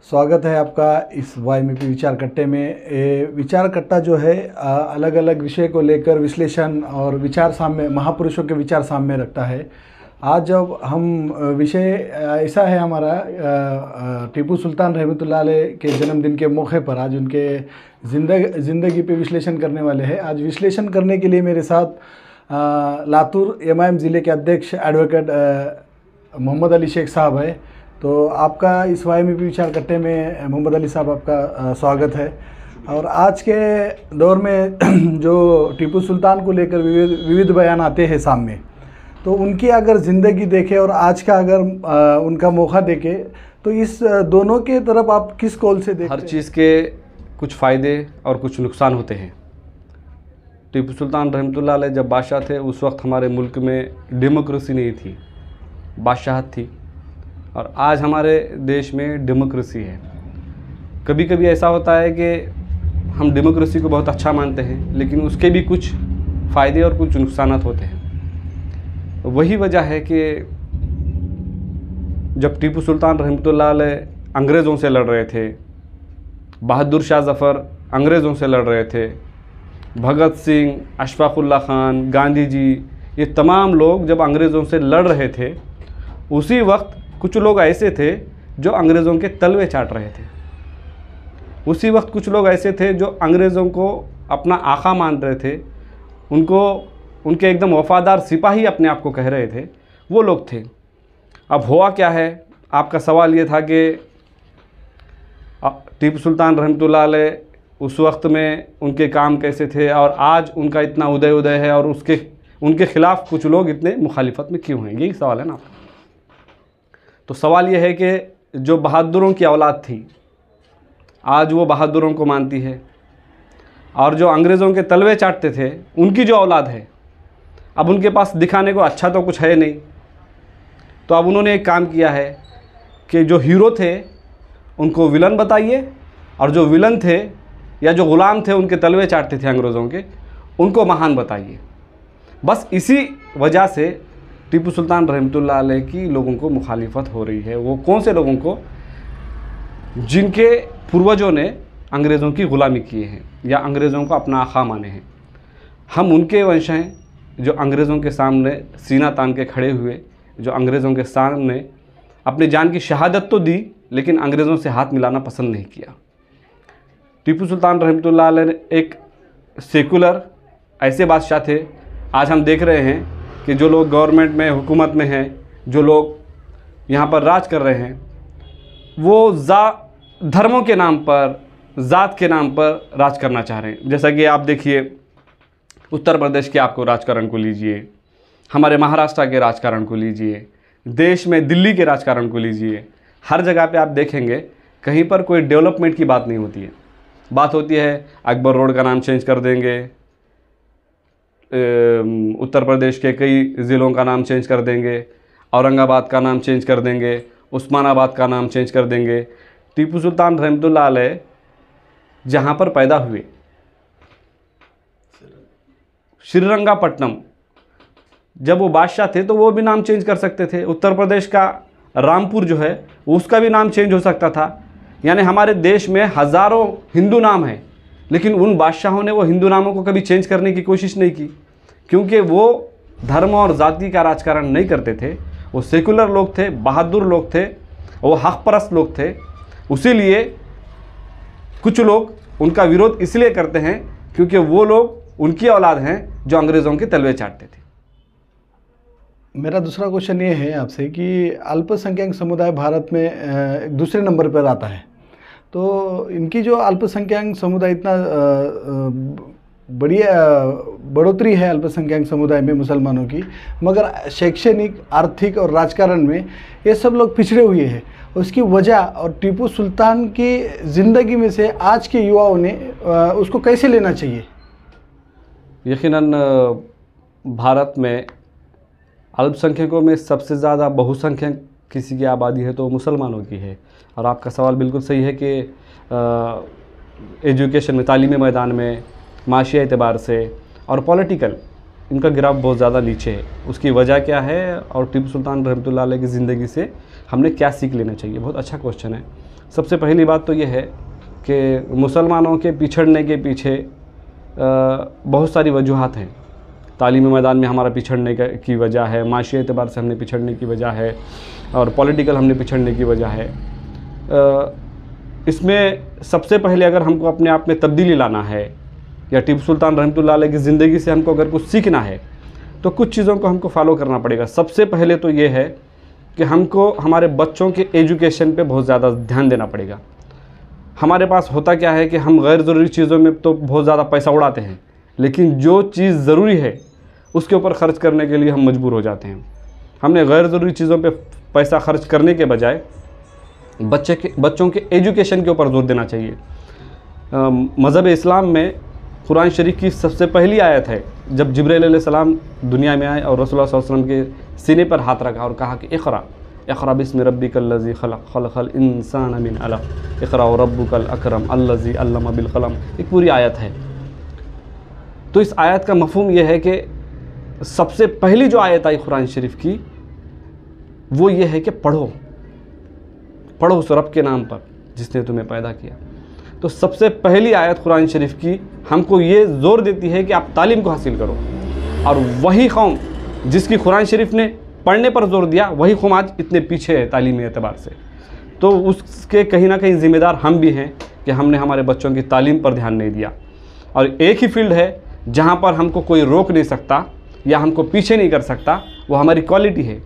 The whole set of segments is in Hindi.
स्वागत है आपका इस वाईएमपी विचार कट्टे में। ये विचार कट्टा जो है अलग अलग विषय को लेकर विश्लेषण और विचार सामने महापुरुषों के विचार सामने रखता है। आज जब हम विषय ऐसा है हमारा टीपू सुल्तान रहमतुल्लाह अलैह के जन्मदिन के मौके पर आज उनके ज़िंदगी पे विश्लेषण करने वाले हैं। आज विश्लेषण करने के लिए मेरे साथ लातूर एमआईएम ज़िले के अध्यक्ष एडवोकेट मोहम्मद अली शेख साहब है। तो आपका इस वाईएमपी विचार कट्टे में मोहम्मद अली साहब आपका स्वागत है। और आज के दौर में जो टीपू सुल्तान को लेकर विविध बयान आते हैं सामने, तो उनकी अगर ज़िंदगी देखें और आज का अगर उनका मौका देखें तो इस दोनों के तरफ आप किस कौल से देखते हैं? हर चीज़ के कुछ फ़ायदे और कुछ नुकसान होते हैं। टीपू सुल्तान रहमतुल्लाह अलैह जब बादशाह थे उस वक्त हमारे मुल्क में डेमोक्रेसी नहीं थी, बादशाहत थी। और आज हमारे देश में डेमोक्रेसी है। कभी कभी ऐसा होता है कि हम डेमोक्रेसी को बहुत अच्छा मानते हैं, लेकिन उसके भी कुछ फ़ायदे और कुछ नुकसान होते हैं। वही वजह है कि जब टीपू सुल्तान रहमतुल्लाह अलैह अंग्रेज़ों से लड़ रहे थे, बहादुर शाह ज़फ़र अंग्रेज़ों से लड़ रहे थे, भगत सिंह, अशफाक़ुल्लाह ख़ान, गांधी जी, ये तमाम लोग जब अंग्रेज़ों से लड़ रहे थे, उसी वक्त कुछ लोग ऐसे थे जो अंग्रेज़ों के तलवे चाट रहे थे। उसी वक्त कुछ लोग ऐसे थे जो अंग्रेज़ों को अपना आका मान रहे थे, उनके एकदम वफ़ादार सिपाही अपने आप को कह रहे थे, वो लोग थे। अब हुआ क्या है, आपका सवाल ये था कि टीपू सुल्तान रहमतुल्लाह अलैह उस वक्त में उनके काम कैसे थे और आज उनका इतना उदय है और उनके ख़िलाफ़ कुछ लोग इतने मुखालिफत में क्यों हैं, यही सवाल है ना। तो सवाल यह है कि जो बहादुरों की औलाद थी आज वो बहादुरों को मानती है, और जो अंग्रेज़ों के तलवे चाटते थे उनकी जो औलाद है, अब उनके पास दिखाने को अच्छा तो कुछ है नहीं। तो अब उन्होंने एक काम किया है कि जो हीरो थे उनको विलन बताइए, और जो विलन थे या जो ग़ुलाम थे उनके तलवे चाटते थे अंग्रेज़ों के, उनको महान बताइए। बस इसी वजह से टीपू सुल्तान रहमतुल्लाह अलैह की लोगों को मुखालिफत हो रही है। वो कौन से लोगों को? जिनके पूर्वजों ने अंग्रेज़ों की ग़ुलामी की है या अंग्रेज़ों को अपना आका माने हैं। हम उनके वंश हैं जो अंग्रेज़ों के सामने सीना तान के खड़े हुए, जो अंग्रेज़ों के सामने अपनी जान की शहादत तो दी, लेकिन अंग्रेज़ों से हाथ मिलाना पसंद नहीं किया। टीपू सुल्तान रहमतुल्लाह अलैह एक सेकुलर ऐसे बादशाह थे। आज हम देख रहे हैं कि जो लोग गवर्नमेंट में, हुकूमत में हैं, जो लोग यहाँ पर राज कर रहे हैं, वो धर्मों के नाम पर, ज़ात के नाम पर राज करना चाह रहे हैं। जैसा कि आप देखिए उत्तर प्रदेश के आपको राजकारण को लीजिए, हमारे महाराष्ट्र के राजकारण को लीजिए, देश में दिल्ली के राजकारण को लीजिए, हर जगह पे आप देखेंगे कहीं पर कोई डेवलपमेंट की बात नहीं होती है। बात होती है अकबर रोड का नाम चेंज कर देंगे, उत्तर प्रदेश के कई ज़िलों का नाम चेंज कर देंगे, औरंगाबाद का नाम चेंज कर देंगे, उस्मानाबाद का नाम चेंज कर देंगे। टीपू सुल्तान रहमतुल्लाह अलैह जहाँ पर पैदा हुए, श्रीरंगापट्टनम, जब वो बादशाह थे तो वो भी नाम चेंज कर सकते थे। उत्तर प्रदेश का रामपुर जो है उसका भी नाम चेंज हो सकता था। यानी हमारे देश में हज़ारों हिंदू नाम हैं, लेकिन उन बादशाहों ने वो हिंदू नामों को कभी चेंज करने की कोशिश नहीं की, क्योंकि वो धर्म और जाति का राजकारण नहीं करते थे। वो सेकुलर लोग थे, बहादुर लोग थे, वो हक परस्त लोग थे। उसीलिए कुछ लोग उनका विरोध इसलिए करते हैं क्योंकि वो लोग उनकी औलाद हैं जो अंग्रेज़ों के तलवे चाटते थे। मेरा दूसरा क्वेश्चन ये है आपसे कि अल्पसंख्यक समुदाय भारत में दूसरे नंबर पर आता है, तो इनकी जो अल्पसंख्यक समुदाय इतना बढ़ोतरी है अल्पसंख्यक समुदाय में मुसलमानों की, मगर शैक्षणिक, आर्थिक और राजकारण में ये सब लोग पिछड़े हुए हैं। उसकी वजह और टीपू सुल्तान की ज़िंदगी में से आज के युवाओं ने उसको कैसे लेना चाहिए? यकीनन भारत में अल्पसंख्यकों में सबसे ज़्यादा बहुसंख्यक किसी की आबादी है तो मुसलमानों की है। और आपका सवाल बिल्कुल सही है कि एजुकेशन में, तालीमी मैदान में, माशी एतबार से और पॉलिटिकल, इनका गिराव बहुत ज़्यादा नीचे है। उसकी वजह क्या है और टीपू सुल्तान रहमतुल्लाह अलैह की ज़िंदगी से हमने क्या सीख लेना चाहिए? बहुत अच्छा क्वेश्चन है। सबसे पहली बात तो ये है कि मुसलमानों के पिछड़ने के पीछे बहुत सारी वजूहात हैं। तालीमी मैदान में हमारा पिछड़ने की वजह है, माशी एतबार से हमने पिछड़ने की वजह है, और पॉलिटिकल हमने पिछड़ने की वजह है। इसमें सबसे पहले अगर हमको अपने आप में तब्दीली लाना है, या टीपू सुल्तान रहमतुल्लाह अलैह की ज़िंदगी से हमको अगर कुछ सीखना है, तो कुछ चीज़ों को हमको फॉलो करना पड़ेगा। सबसे पहले तो ये है कि हमको हमारे बच्चों के एजुकेशन पे बहुत ज़्यादा ध्यान देना पड़ेगा। हमारे पास होता क्या है कि हम गैर ज़रूरी चीज़ों में तो बहुत ज़्यादा पैसा उड़ाते हैं, लेकिन जो चीज़ ज़रूरी है उसके ऊपर ख़र्च करने के लिए हम मजबूर हो जाते हैं। हमने गैर ज़रूरी चीज़ों पे पैसा खर्च करने के बजाय बच्चों के एजुकेशन के ऊपर जोर देना चाहिए। मज़हब इस्लाम में कुरान शरीफ की सबसे पहली आयत है जब जिब्रील अलैहिस्सलाम दुनिया में आए और रसूलुल्लाह सल्लल्लाहु अलैहि वसल्लम के सीने पर हाथ रखा और कहा कि इक़रा बिस्मि रब्बिकल्लज़ी खलक़ल इंसान मिन अलक़ इक़रा व रब्बुकल अकरम अल्लज़ी अल्लमा बिल क़लम। एक पूरी आयत है। तो इस आयत का मफ़हूम यह है कि सबसे पहली जो आयत आई कुरान शरीफ की वो ये है कि पढ़ो उस रब के नाम पर जिसने तुम्हें पैदा किया। तो सबसे पहली आयत कुरान शरीफ की हमको ये ज़ोर देती है कि आप तालीम को हासिल करो, और वही कौम जिसकी कुरान शरीफ ने पढ़ने पर जोर दिया वही कौम आज इतने पीछे है तालीमी एतबार से। तो उसके कहीं ना कहीं ज़िम्मेदार हम भी हैं कि हमने हमारे बच्चों की तालीम पर ध्यान नहीं दिया। और एक ही फील्ड है जहाँ पर हमको कोई रोक नहीं सकता या हमको पीछे नहीं कर सकता, वो हमारी क्वालिटी है।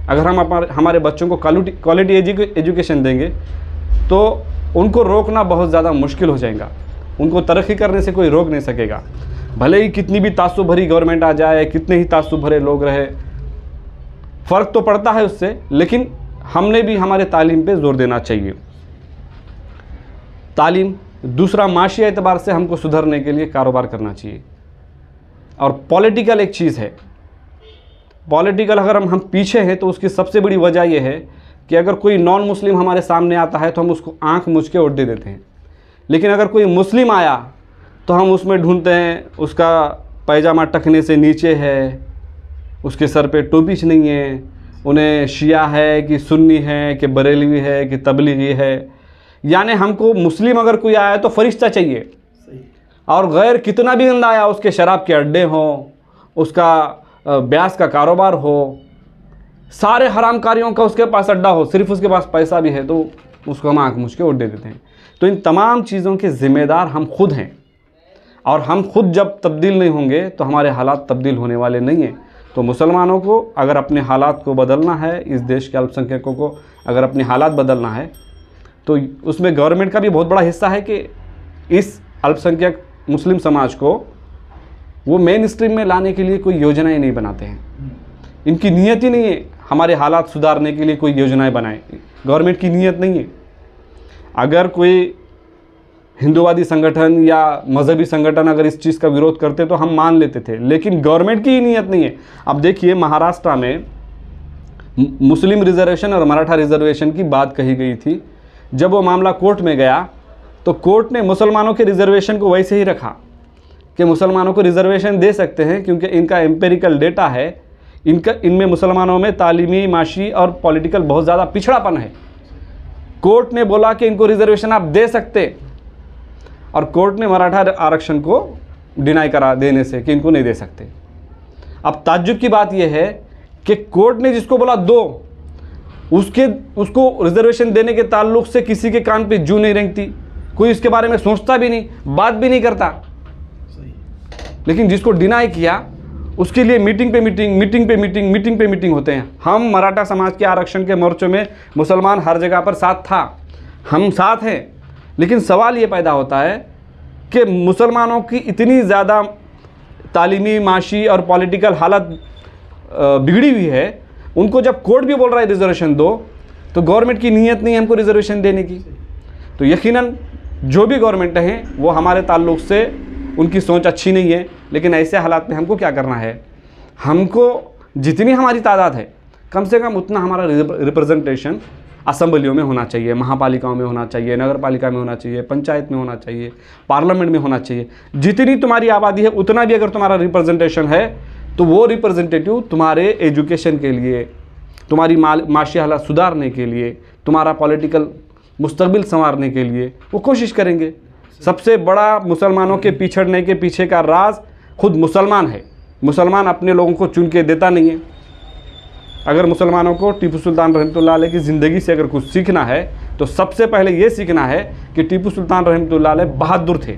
अगर हम हमारे बच्चों को क्वालिटी एजुकेशन देंगे तो उनको रोकना बहुत ज़्यादा मुश्किल हो जाएगा। उनको तरक्की करने से कोई रोक नहीं सकेगा, भले ही कितनी भी तासुब भरी गवर्नमेंट आ जाए, कितने ही तासुब भरे लोग रहे, फ़र्क तो पड़ता है उससे, लेकिन हमने भी हमारे तालीम पे ज़ोर देना चाहिए। तालीम, दूसरा माशी एतबार से हमको सुधरने के लिए कारोबार करना चाहिए। और पॉलिटिकल एक चीज़ है, पॉलिटिकल अगर हम पीछे हैं तो उसकी सबसे बड़ी वजह यह है कि अगर कोई नॉन मुस्लिम हमारे सामने आता है तो हम उसको आंख मूंझ के वोट दे देते हैं, लेकिन अगर कोई मुस्लिम आया तो हम उसमें ढूंढते हैं उसका पैजामा टखने से नीचे है, उसके सर पे टोपी नहीं है, उन्हें शिया है कि सुन्नी है कि बरेलवी है कि तबलीगी है। यानी हमको मुस्लिम अगर कोई आया तो फरिश्ता चाहिए, और गैर कितना भी गंदा आया, उसके शराब के अड्डे हों, उसका ब्यास का कारोबार हो, सारे हरामकारियों का उसके पास अड्डा हो, सिर्फ उसके पास पैसा भी है तो उसको हम आँख मूंझ के वोट दे देते हैं। तो इन तमाम चीज़ों के ज़िम्मेदार हम खुद हैं, और हम खुद जब तब्दील नहीं होंगे तो हमारे हालात तब्दील होने वाले नहीं हैं। तो मुसलमानों को अगर अपने हालात को बदलना है, इस देश के अल्पसंख्यकों को अगर अपने हालात बदलना है, तो उसमें गवर्नमेंट का भी बहुत बड़ा हिस्सा है कि इस अल्पसंख्यक मुस्लिम समाज को वो मेन स्ट्रीम में लाने के लिए कोई योजनाएं नहीं बनाते हैं। इनकी नीयत ही नहीं है हमारे हालात सुधारने के लिए कोई योजनाएं बनाएं, गवर्नमेंट की नीयत नहीं है। अगर कोई हिंदूवादी संगठन या मजहबी संगठन अगर इस चीज़ का विरोध करते तो हम मान लेते थे, लेकिन गवर्नमेंट की ही नीयत नहीं है। अब देखिए, महाराष्ट्र में मुस्लिम रिजर्वेशन और मराठा रिजर्वेशन की बात कही गई थी। जब वो मामला कोर्ट में गया तो कोर्ट ने मुसलमानों के रिजर्वेशन को वैसे ही रखा कि मुसलमानों को रिजर्वेशन दे सकते हैं, क्योंकि इनका एम्पेरिकल डेटा है, इनमें मुसलमानों में तालीमी, माशी और पॉलिटिकल बहुत ज़्यादा पिछड़ापन है। कोर्ट ने बोला कि इनको रिजर्वेशन आप दे सकते, और कोर्ट ने मराठा आरक्षण को डिनाई करा देने से कि इनको नहीं दे सकते। अब ताज्जुब की बात यह है कि कोर्ट ने जिसको बोला दो, उसको रिजर्वेशन देने के ताल्लुक से किसी के कान पे जू नहीं रेंगती, कोई इसके बारे में सोचता भी नहीं, बात भी नहीं करता। लेकिन जिसको डिनाई किया उसके लिए मीटिंग पे मीटिंग होते हैं। हम मराठा समाज के आरक्षण के मोर्चों में मुसलमान हर जगह पर साथ था, हम साथ हैं, लेकिन सवाल ये पैदा होता है कि मुसलमानों की इतनी ज़्यादा तालीमी, माशी और पॉलिटिकल हालत बिगड़ी हुई है, उनको जब कोर्ट भी बोल रहा है रिजर्वेशन दो, तो गवर्नमेंट की नीयत नहीं है हमको रिजर्वेशन देने की। तो यकीनन जो भी गवर्नमेंट हैं वो हमारे ताल्लुक़ से उनकी सोच अच्छी नहीं है, लेकिन ऐसे हालात में हमको क्या करना है, हमको जितनी हमारी तादाद है कम से कम उतना हमारा रिप्रेजेंटेशन असम्बलियों में होना चाहिए, महापालिकाओं में होना चाहिए, नगर पालिका में होना चाहिए, पंचायत में होना चाहिए, पार्लियामेंट में होना चाहिए। जितनी तुम्हारी आबादी है उतना भी अगर तुम्हारा रिप्रेजेंटेशन है तो वो रिप्रेजेंटेटिव तुम्हारे एजुकेशन के लिए, तुम्हारी माशी हालत सुधारने के लिए, तुम्हारा पॉलिटिकल मुस्तकबिल संवारने के लिए वो कोशिश करेंगे। सबसे बड़ा मुसलमानों के पिछड़ने के पीछे का राज खुद मुसलमान है। मुसलमान अपने लोगों को चुन के देता नहीं है। अगर मुसलमानों को टीपू सुल्तान रहमतुल्लाह अलैह की ज़िंदगी से अगर कुछ सीखना है तो सबसे पहले ये सीखना है कि टीपू सुल्तान रहमतुल्लाह अलैह बहादुर थे।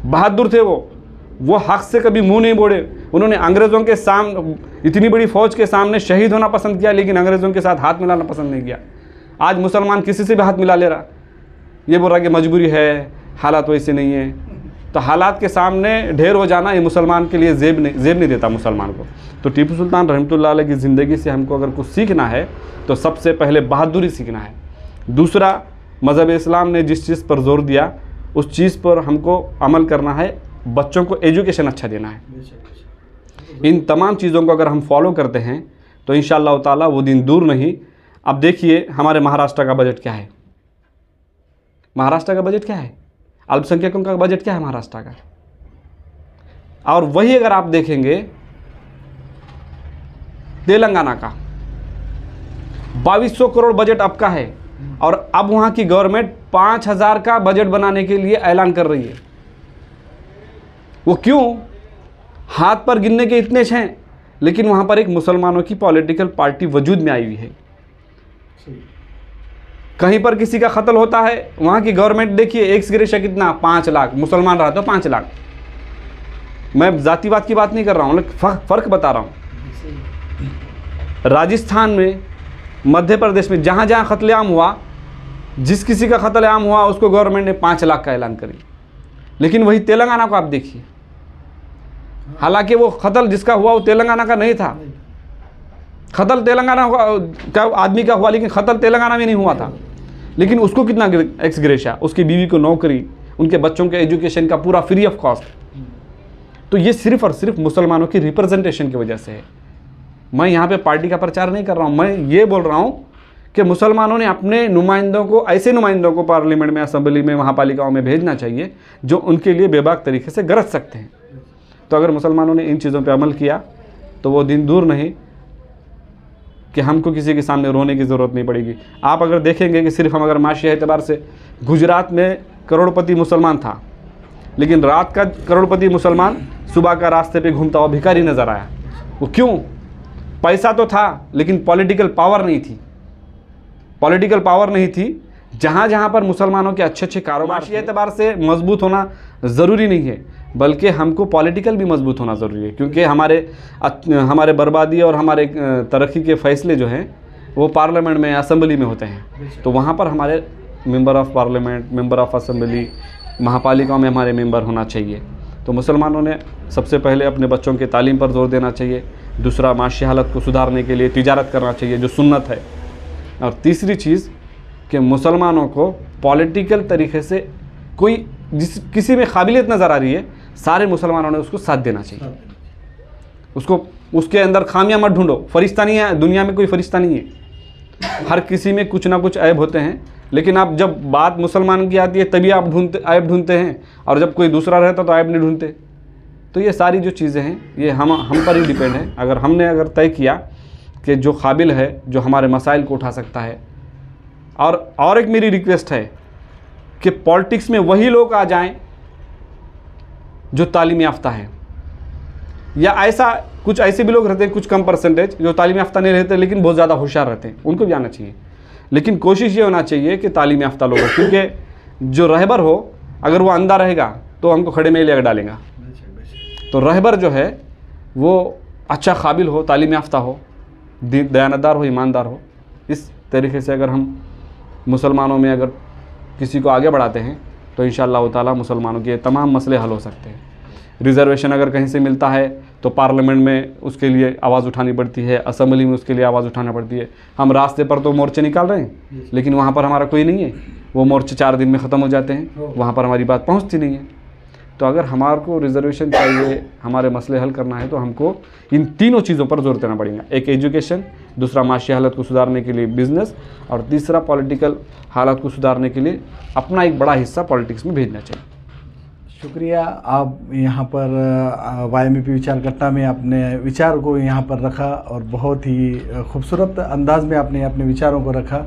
बहादुर थे वो हक से कभी मुंह नहीं मोड़े। उन्होंने अंग्रेज़ों के सामने, इतनी बड़ी फ़ौज के सामने शहीद होना पसंद किया, लेकिन अंग्रेज़ों के साथ हाथ मिलाना पसंद नहीं किया। आज मुसलमान किसी से भी हाथ मिला ले रहा, ये बोल रहा कि मजबूरी है, हालात वैसे नहीं है। तो हालात के सामने ढेर हो जाना ये मुसलमान के लिए जेब नहीं देता मुसलमान को। तो टीपू सुल्तान रहमतुल्लाह अलैह की ज़िंदगी से हमको अगर कुछ सीखना है तो सबसे पहले बहादुरी सीखना है। दूसरा, मज़हब इस्लाम ने जिस चीज़ पर जोर दिया उस चीज़ पर हमको अमल करना है। बच्चों को एजुकेशन अच्छा देना है। इन तमाम चीज़ों को अगर हम फॉलो करते हैं तो इंशाअल्लाह ताला वो दिन दूर नहीं। अब देखिए हमारे महाराष्ट्र का बजट क्या है। महाराष्ट्र का बजट क्या है, अल्पसंख्यकों का बजट क्या है महाराष्ट्र का। और वही अगर आप देखेंगे तेलंगाना का 2200 करोड़ बजट अब का है, और अब वहाँ की गवर्नमेंट 5000 का बजट बनाने के लिए ऐलान कर रही है। वो क्यों? हाथ पर गिनने के इतने हैं, लेकिन वहाँ पर एक मुसलमानों की पॉलिटिकल पार्टी वजूद में आई हुई है। कहीं पर किसी का कत्ल होता है, वहाँ की गवर्नमेंट देखिए एक्स ग्रेशिया कितना, 5 लाख, मुसलमान रहा तो 5 लाख। मैं जातिवाद की बात नहीं कर रहा हूँ, लेकिन फ़र्क बता रहा हूँ। राजस्थान में, मध्य प्रदेश में जहाँ जहाँ कत्लेआम हुआ, जिस किसी का कत्लेआम हुआ उसको गवर्नमेंट ने 5 लाख का ऐलान करी। लेकिन वही तेलंगाना को आप देखिए, हालांकि वो कत्ल जिसका हुआ वो तेलंगाना का नहीं था। कत्ल तेलंगाना का आदमी का हुआ, लेकिन कत्ल तेलंगाना में नहीं हुआ था। लेकिन उसको कितना एक्स ग्रेशिया, उसकी बीवी को नौकरी, उनके बच्चों के एजुकेशन का पूरा फ्री ऑफ कॉस्ट। तो ये सिर्फ़ और सिर्फ मुसलमानों की रिप्रेजेंटेशन की वजह से है। मैं यहाँ पे पार्टी का प्रचार नहीं कर रहा हूँ, मैं ये बोल रहा हूँ कि मुसलमानों ने अपने नुमाइंदों को, ऐसे नुमाइंदों को पार्लियामेंट में, असेंबली में, महापालिकाओं में भेजना चाहिए जो उनके लिए बेबाक तरीके से गरज सकते हैं। तो अगर मुसलमानों ने इन चीज़ों पे अमल किया तो वो दिन दूर नहीं कि हमको किसी के सामने रोने की ज़रूरत नहीं पड़ेगी। आप अगर देखेंगे कि सिर्फ हम अगर माशी एतबार से, गुजरात में करोड़पति मुसलमान था, लेकिन रात का करोड़पति मुसलमान सुबह का रास्ते पे घूमता हुआ भिखारी नज़र आया। वो क्यों? पैसा तो था, लेकिन पॉलिटिकल पावर नहीं थी। पॉलिटिकल पावर नहीं थी। जहाँ जहाँ पर मुसलमानों के अच्छे अच्छे कारोबार, माशी एतबार से मजबूत होना ज़रूरी नहीं है, बल्कि हमको पॉलिटिकल भी मजबूत होना ज़रूरी है। क्योंकि हमारे बर्बादी और हमारे तरक्की के फ़ैसले जो हैं वो पार्लियामेंट में, असेंबली में होते हैं। तो वहाँ पर हमारे member of parliament, member of assembly, महापालिकाओं में हमारे मेंबर होना चाहिए। तो मुसलमानों ने सबसे पहले अपने बच्चों के तालीम पर जोर देना चाहिए। दूसरा, माशी हालत को सुधारने के लिए तिजारत करना चाहिए जो सुन्नत है। और तीसरी चीज़ कि मुसलमानों को पॉलिटिकल तरीके से कोई किसी में काबिलियत नज़र आ रही है, सारे मुसलमानों ने उसको साथ देना चाहिए। उसको, उसके अंदर खामियां मत ढूंढो। फरिश्ता नहीं है दुनिया में, कोई फरिश्ता नहीं है। हर किसी में कुछ ना कुछ ऐब होते हैं, लेकिन आप जब बात मुसलमान की आती है तभी आप ऐब ढूंढते हैं, और जब कोई दूसरा रहता तो ऐब नहीं ढूंढते। तो ये सारी जो चीज़ें हैं ये हम पर ही डिपेंड है। अगर हमने तय किया कि जो काबिल है, जो हमारे मसाइल को उठा सकता है। और एक मेरी रिक्वेस्ट है कि पॉलिटिक्स में वही लोग आ जाएं जो तालीम याफ्ता हैं, या कुछ ऐसे भी लोग रहते हैं, कुछ कम परसेंटेज जो तालीम याफ्ता नहीं रहते लेकिन बहुत ज़्यादा होशियार रहते हैं, उनको भी आना चाहिए। लेकिन कोशिश ये होना चाहिए कि तालीम याफ्ता लोग हो, क्योंकि जो रहबर हो अगर वो अंधा रहेगा तो हमको खड़े में ले डालेगा। तो रहबर जो है वो अच्छा काबिल हो, तालीम याफ्ता हो, दयानतदार हो, ईमानदार हो। इस तरीके से अगर हम मुसलमानों में अगर किसी को आगे बढ़ाते हैं तो इंशाअल्लाह ताला मुसलमानों के तमाम मसले हल हो सकते हैं। रिज़र्वेशन अगर कहीं से मिलता है तो पार्लियामेंट में उसके लिए आवाज़ उठानी पड़ती है, असेंबली में उसके लिए आवाज़ उठाना पड़ती है। हम रास्ते पर तो मोर्चे निकाल रहे हैं, लेकिन वहाँ पर हमारा कोई नहीं है। वो मोर्चे 4 दिन में ख़त्म हो जाते हैं, वहाँ पर हमारी बात पहुँचती नहीं है। तो अगर हमारे को रिज़र्वेशन चाहिए, हमारे मसले हल करना है, तो हमको इन तीनों चीज़ों पर जोर देना पड़ेगा। एक एजुकेशन, दूसरा माशी हालत को सुधारने के लिए बिज़नेस, और तीसरा पॉलिटिकल हालत को सुधारने के लिए अपना एक बड़ा हिस्सा पॉलिटिक्स में भेजना चाहिए। शुक्रिया, आप यहाँ पर YMP विचारकट्टा में अपने विचार को यहाँ पर रखा और बहुत ही खूबसूरत अंदाज में आपने अपने विचारों को रखा।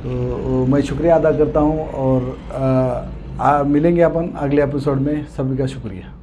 तो मैं शुक्रिया अदा करता हूँ और मिलेंगे अपन अगले एपिसोड में। सभी का शुक्रिया।